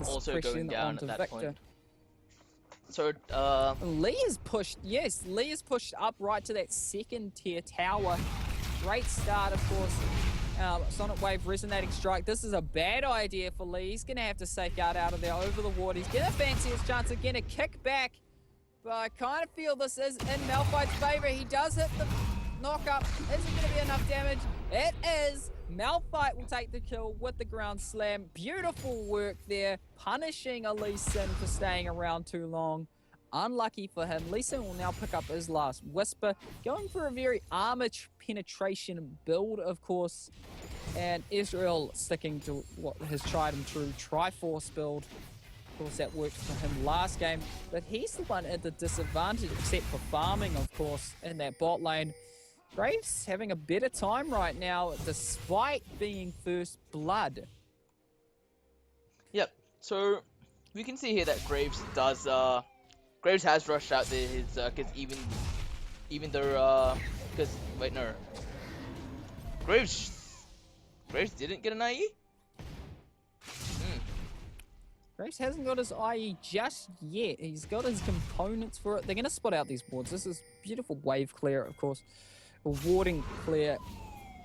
the also suppression going down onto at that Victor. point. So, Lee is pushed, yes, Lee is pushed up right to that second tier tower. Great start, of course. Sonic Wave resonating strike. This is a bad idea for Lee. He's going to have to safeguard out of there over the ward. He's going to fancy his chance again to kick back. But I kind of feel this is in Malphite's favor. He does hit the knock-up. Is it going to be enough damage? It is. Malphite will take the kill with the ground slam. Beautiful work there, punishing a Lee Sin for staying around too long. Unlucky for him. Lee Sin will now pick up his last Whisper, going for a very armor penetration build, of course. And Israel sticking to what his tried and true Triforce build. Of course, that worked for him last game, but he's the one at the disadvantage, except for farming, of course, in that bot lane. Graves having a better time right now, despite being first blood. yep. So we can see here that Graves does. Graves has rushed out there. His because even though because wait no. Graves didn't get an IE. Graves hasn't got his IE just yet. He's got his components for it. They're going to spot out these wards. This is beautiful wave clear, of course. A warding clear.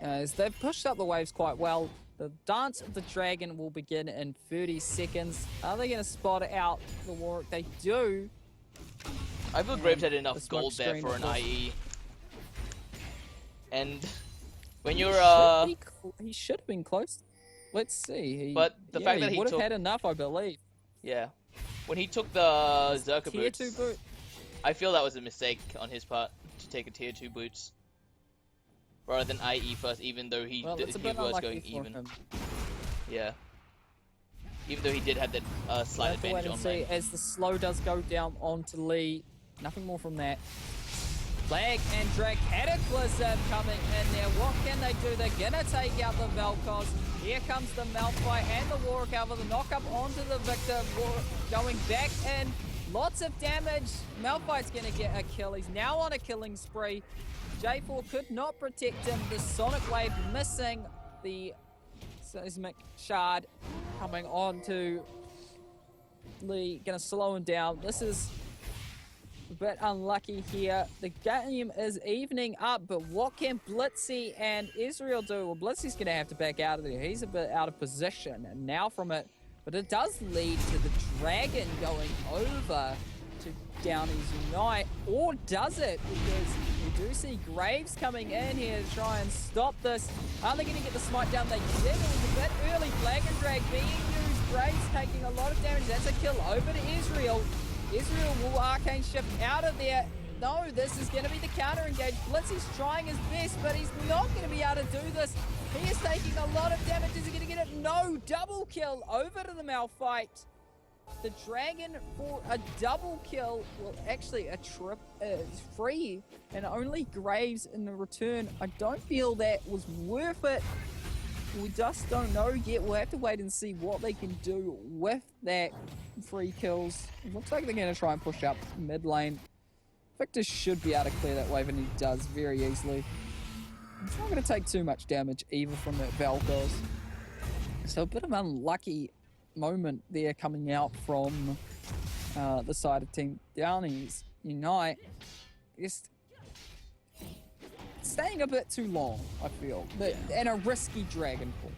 As they've pushed up the waves quite well. The Dance of the Dragon will begin in 30 seconds. Are they going to spot out the Warwick? They do. I feel Graves had enough the smoke gold there screen, for of an course. IE. And when He you're he should have been close. Let's see. But the fact that he he would have took- had enough, I believe. yeah, when he took the Zerka Tier boots, 2 boot. I feel that was a mistake on his part to take a tier 2 boots rather than IE first, even though he Well, it's a he bit was unlucky going for even. him. Yeah. Even though he did have that slight We'll have to wait advantage and on see lane. as the slow does go down onto Lee. Nothing more from that. Flag and drag Cataclysm coming in there. What can they do? They're gonna take out the Vel'Koz. Here comes the Malphite and the Warwick over the knock up onto the Victor. Going back in. Lots of damage. Malphite's gonna get a kill. He's now on a killing spree. J4 could not protect him. The Sonic Wave missing. The Seismic Shard coming on to Lee. Gonna slow him down. This is a bit unlucky here. The game is evening up, but what can Blitzy and Israel do? Well, Blitzy's going to have to back out of there. He's a bit out of position and now from it, but it does lead to the Dragon going over to Downey's Unite, or does it? Because we do see Graves coming in here to try and stop this. Are they going to get the smite down? They did. It was a bit early. Flag and drag being used. Graves taking a lot of damage. That's a kill over to Israel. Israel will arcane shift out of there. No, this is going to be the counter engage. Blitzy's trying his best, but he's not going to be able to do this. He is taking a lot of damage. Is he going to get it? No, double kill over to the Malphite. The Dragon for a double kill, well, actually a trip free, and only Graves in the return. I don't feel that was worth it. We just don't know yet. We'll have to wait and see what they can do with that free kills. Looks like they're going to try and push up mid lane. Victor should be able to clear that wave, and he does very easily. He's not going to take too much damage either from that Vel'Koz. So a bit of an unlucky moment there coming out from the side of Team Downey's Unite. Just staying a bit too long, I feel, but, and a risky dragon pull.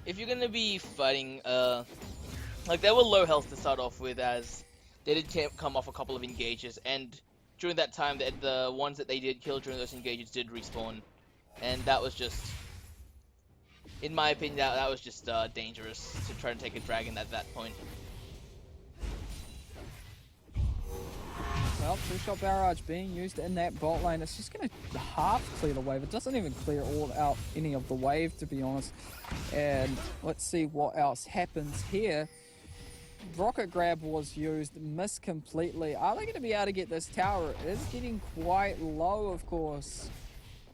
If you're gonna be fighting, like they were low health to start off with, as they did come off a couple of engages, and during that time, the ones that they did kill during those engages did respawn, and that was just, in my opinion, that was just dangerous to try to take a dragon at that point. Well, two-shot barrage being used in that bot lane. It's just going to half clear the wave. It doesn't even clear all out any of the wave, to be honest. And let's see what else happens here. Rocket grab was used, missed completely. Are they going to be able to get this tower? It is getting quite low, of course.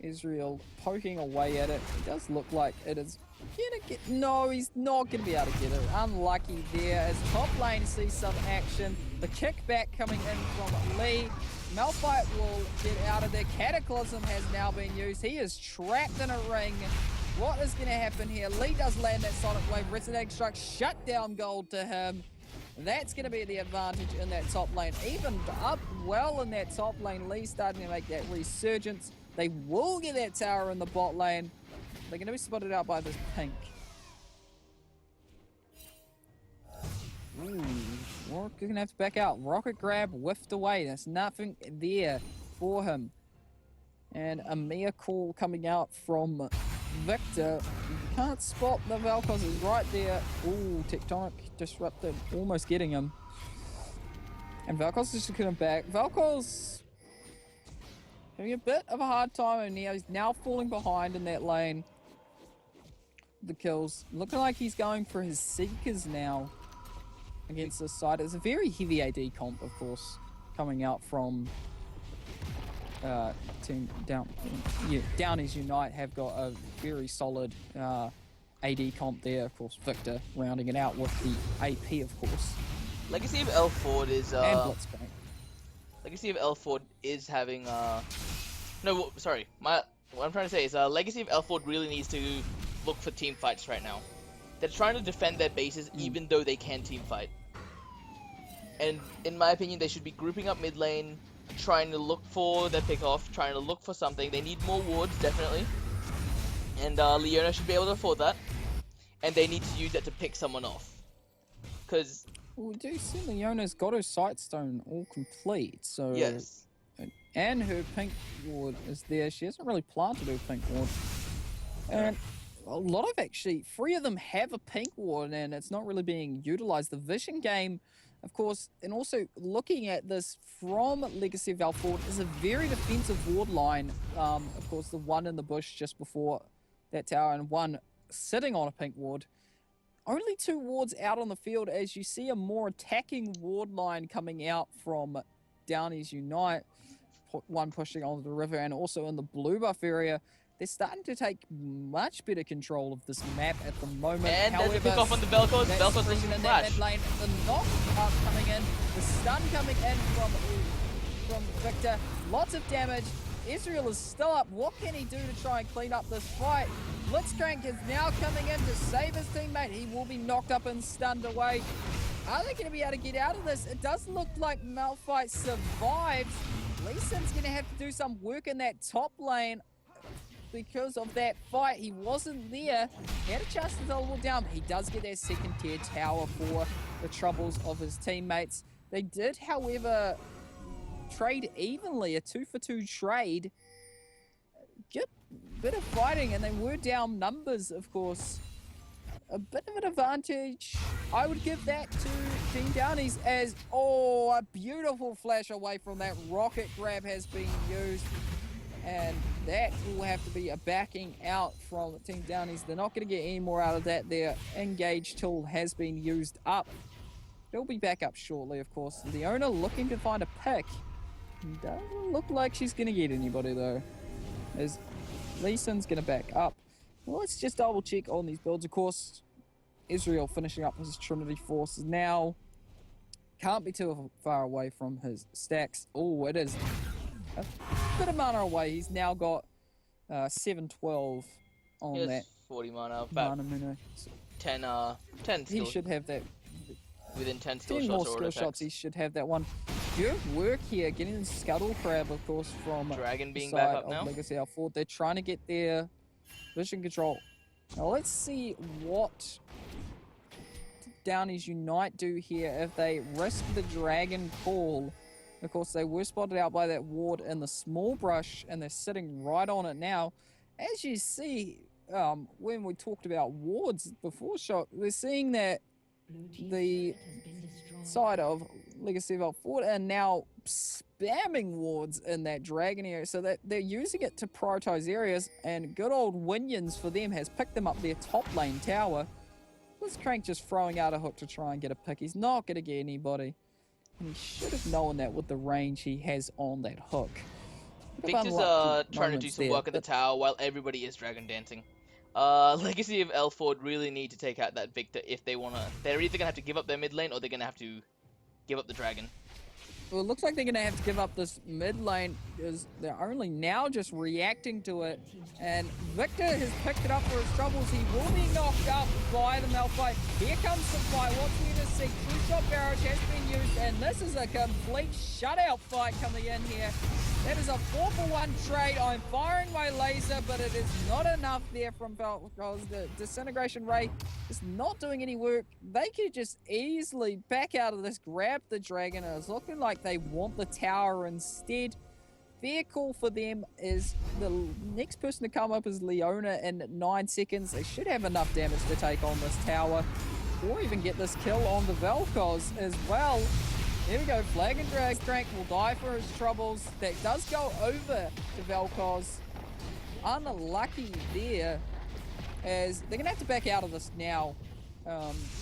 Israel poking away at it. It does look like it is gonna get. No, he's not going to be able to get it. Unlucky there as top lane sees some action. The kickback coming in from Lee. Malphite will get out of there. Cataclysm has now been used. He is trapped in a ring. What is going to happen here? Lee does land that Sonic Wave. Resonating Strike shut down gold to him. That's going to be the advantage in that top lane. Even up well in that top lane. Lee starting to make that resurgence. They will get that tower in the bot lane. They're going to be spotted out by this pink. Ooh, Rock going to have to back out. Rocket grab whiffed away. There's nothing there for him. And a mere call coming out from Victor. Can't spot the Vel'Koz is right there. Ooh, Tectonic disrupted, almost getting him. And Vel'Koz is just coming back. Vel'Koz having a bit of a hard time, and he's now falling behind in that lane. The kills. Looking like he's going for his Seekers now against this side. It's a very heavy AD comp, of course, coming out from Team Downies Unite have got a very solid AD comp there. Of course, Victor rounding it out with the AP, of course. Legacy of L4 is and Blitzcrank. Legacy of L4 is having no, sorry. What I'm trying to say is Legacy of L4 really needs to look for team fights right now. They're trying to defend their bases even though they can team fight. And in my opinion, they should be grouping up mid lane, trying to look for their pick off, trying to look for something. They need more wards, definitely. And Leona should be able to afford that. And they need to use that to pick someone off. Because... well, we do see Leona's got her Sightstone all complete, so... yes. And her pink ward is there. She hasn't really planted her pink ward. And a lot of actually, 3 of them have a pink ward, and it's not really being utilized. The Vision game, of course, and also looking at this from Legacy of L4 is a very defensive ward line. Of course, the one in the bush just before that tower and one sitting on a pink ward. Only 2 wards out on the field as you see a more attacking ward line coming out from Downies Unite. One pushing onto the river, and also in the blue buff area. They're starting to take much better control of this map at the moment. And however, there's a pick off on the Vel'Koz. Vel'Koz in taking that flash. mid lane. The knock coming in. The stun coming in from Victor. Lots of damage. Israel is still up. What can he do to try and clean up this fight? Blitzcrank is now coming in to save his teammate. He will be knocked up and stunned away. Are they going to be able to get out of this? It does look like Malphite survives. Lee Sin's going to have to do some work in that top lane because of that fight. He wasn't there. He had a chance to double down. He does get that second tier tower for the troubles of his teammates. They did, however, trade evenly, a 2-for-2 trade. Good bit of fighting, and they were down numbers, of course. A bit of an advantage. I would give that to Team Downies as, oh, a beautiful flash away from that. Rocket grab has been used, and that will have to be a backing out from Team Downies. They're not going to get any more out of that. Their engage tool has been used up. They'll be back up shortly, of course. The owner looking to find a pick. Doesn't look like she's going to get anybody, though, as Lee Sin's going to back up. Well, let's just double check on these builds. Of course, Israel finishing up his Trinity Forces now. Can't be too far away from his stacks. Oh, it is a bit of mana away. He's now got 712 on He has that 40 mana, about mana minute. 10 He skill, should have that. within 10 skill 10 shots more or skill artifacts. shots. He should have that one. Good work here, getting the Scuttle Crab, of course, from Dragon being the back side up of now. Legacy L4. They're trying to get their vision control. Now let's see what Downies Unite do here if they risk the Dragon Call. Of course, they were spotted out by that ward in the small brush, and they're sitting right on it now. As you see, when we talked about wards before shot, we're seeing that the side of Legacy of L4 are now spamming wards in that dragon area, so that they're using it to prioritize areas, and good old Winions for them has picked them up their top lane tower. Blitzcrank just throwing out a hook to try and get a pick. He's not going to get anybody, and he should have known that with the range he has on that hook. Victor's trying to do some work at the tower while everybody is dragon dancing. Legacy of L4 really need to take out that Victor if they wanna. They're either gonna have to give up their mid lane or they're gonna have to give up the dragon. Well, it looks like they're going to have to give up this mid lane. is they're only now just reacting to it. And Victor has picked it up for his troubles. He will be knocked up by the Malphite. Here comes the fight. What's we to see? True shot barrage has been used, and this is a complete shutout fight coming in here. That is a 4-for-1 trade. I'm firing my laser, but it is not enough there from because the disintegration ray is not doing any work. They could just easily back out of this, grab the dragon, and it's looking like they want the tower instead. Fair call for them is the next person to come up is Leona in 9 seconds. They should have enough damage to take on this tower or even get this kill on the Vel'Koz as well. There we go, Flag and Drag Crank will die for his troubles. That does go over to Vel'Koz. Unlucky there, as they're going to have to back out of this now.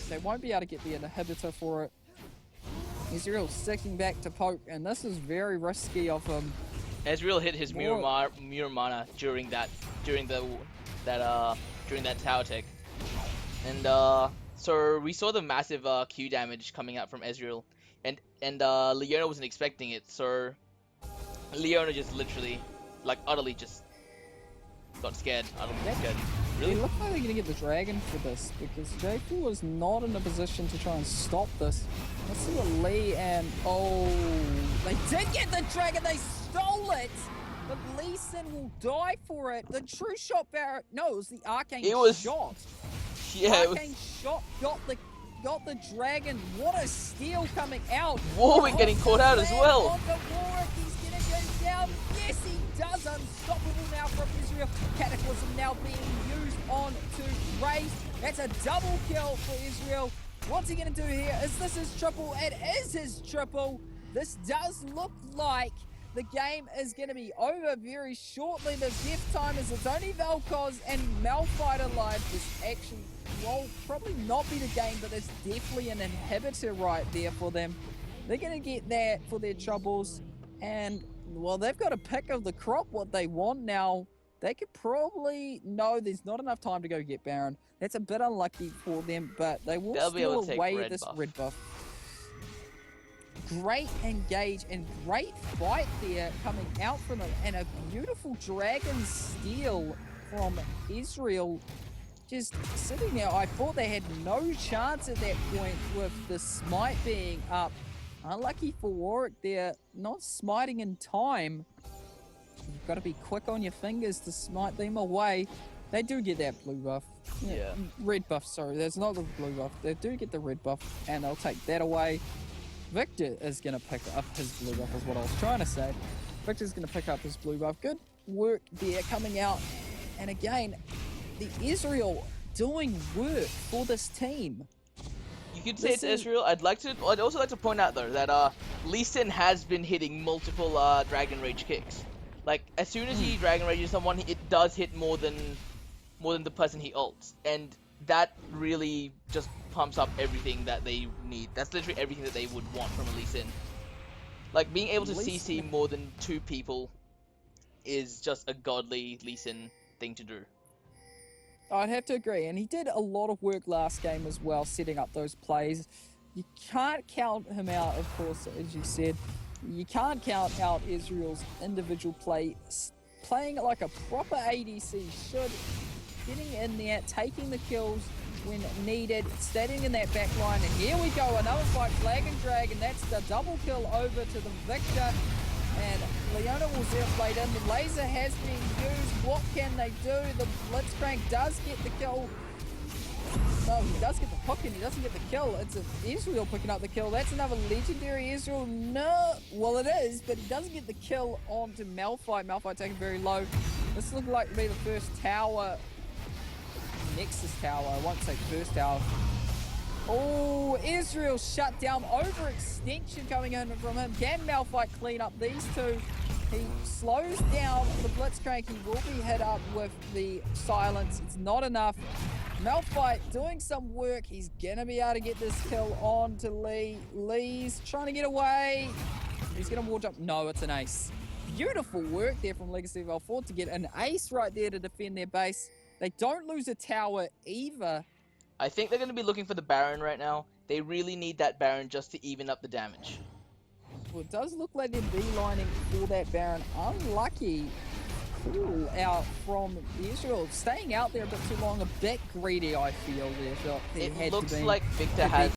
They won't be able to get the inhibitor for it. Ezreal sticking back to poke, and this is very risky of him. Ezreal hit his mirror mana during that tower tech, and so we saw the massive Q damage coming out from Ezreal. And Leona wasn't expecting it, so Leona just literally, like, utterly just got scared. Really? It looks like they're going to get the dragon for this, because J4 was not in a position to try and stop this. Let's see what Lee and... Oh, they did get the dragon! They stole it! But Lee Sin will die for it. The true shot barrett... No, it was the arcane shot. Yeah, Arcane shot got the dragon. What a steal coming out. Warwick getting caught out as well. On the Warwick, he's gonna go down. Yes, he does. Unstoppable now from Israel. Cataclysm now being used on to Raze. That's a double kill for Israel. What's he gonna do here? Is this his triple? It is his triple. This does look like the game is going to be over very shortly. The death time is it's only Vel'Koz and Malphite alive. This actually will probably not be the game, but there's definitely an inhibitor right there for them. They're going to get that for their troubles. And, well, they've got a pick of the crop what they want now. They could probably... No, there's not enough time to go get Baron. That's a bit unlucky for them, but they will steal away this red buff. Great engage and great fight there coming out from it, and a beautiful dragon steal from Israel just sitting there. I thought they had no chance at that point with the smite being up. Unlucky for Warwick there, not smiting in time. You've got to be quick on your fingers to smite them away. They do get that blue buff. Yeah. Red buff, sorry. That's not the blue buff. They do get the red buff, and they'll take that away. Victor is going to pick up his blue buff is what I was trying to say. Victor's going to pick up his blue buff. Good work there coming out. And again, the Israel doing work for this team. You could say it's Israel. I'd also like to point out though that Lee Sin has been hitting multiple Dragon Rage kicks. Like as soon as he Dragon Rages someone, it does hit more than the person he ults, and that really just pumps up everything that they need. That's literally everything that they would want from a Lee Sin. Like being able to CC more than 2 people is just a godly Lee Sin thing to do. I'd have to agree, and he did a lot of work last game as well, setting up those plays. You can't count him out, of course, as you said. You can't count out Israel's individual play, playing like a proper ADC should, getting in there, taking the kills when needed, standing in that back line, and here we go, another fight, Flag and Dragon, that's the double kill over to the Victor, and Leona will zero blade in, the laser has been used, what can they do? The Blitzcrank does get the kill, no, he does get the hook and he doesn't get the kill, it's Israel picking up the kill, that's another legendary Israel, no, well it is, but he doesn't get the kill onto Malphite taking very low, this looks like to be the first tower, Nexus tower, I won't say first tower. Oh, Israel shut down, overextension coming in from him. Can Malphite clean up these two? He slows down the Blitzcrank. He will be hit up with the silence. It's not enough. Malphite doing some work. He's going to be able to get this kill on to Lee. Lee's trying to get away. He's going to ward up. No, it's an ace. Beautiful work there from Legacy of L4 to get an ace right there to defend their base. They don't lose a tower either. I think they're going to be looking for the Baron right now. They really need that Baron just to even up the damage. Well, it does look like they're beelining for that Baron. Unlucky call out from Israel. Staying out there a bit too long, a bit greedy, I feel. There, so there It had looks to be like Victor to be has